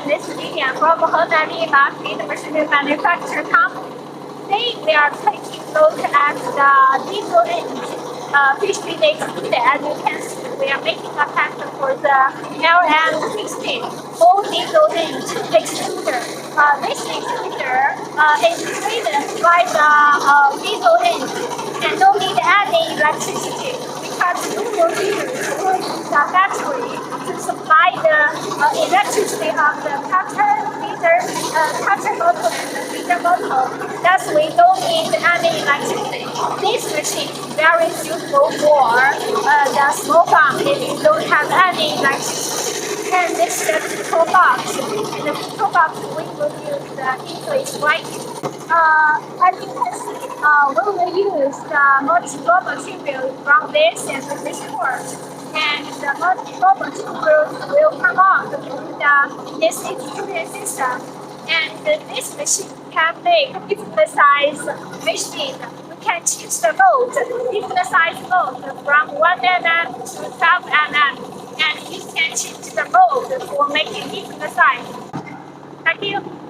and this Vivian from Honolulu Market Machinery Manufacturer Company. Today we are taking a look at the diesel engine fish feed extruder. As you can see, we are making a pattern for the LM16 full diesel engine extruder. This extruder is driven by the diesel engine and don't need any electricity because we will use the battery to supply the electricity of the cutter, feeder, cutter motor and the feeder motor. Thus, we don't need any electricity. This machine is very suitable for the small farm if you don't have any electricity. And this is the toolbox. In the toolbox, we will use the English writing. As you can see, we will use the multiple material from this and this course. And the multiple materials will come out through this extrusion system. And this machine can make different size machine. We can change the mold, different size mold from 1 mm to 12 mm. And you can change the mold for making different size. Thank you.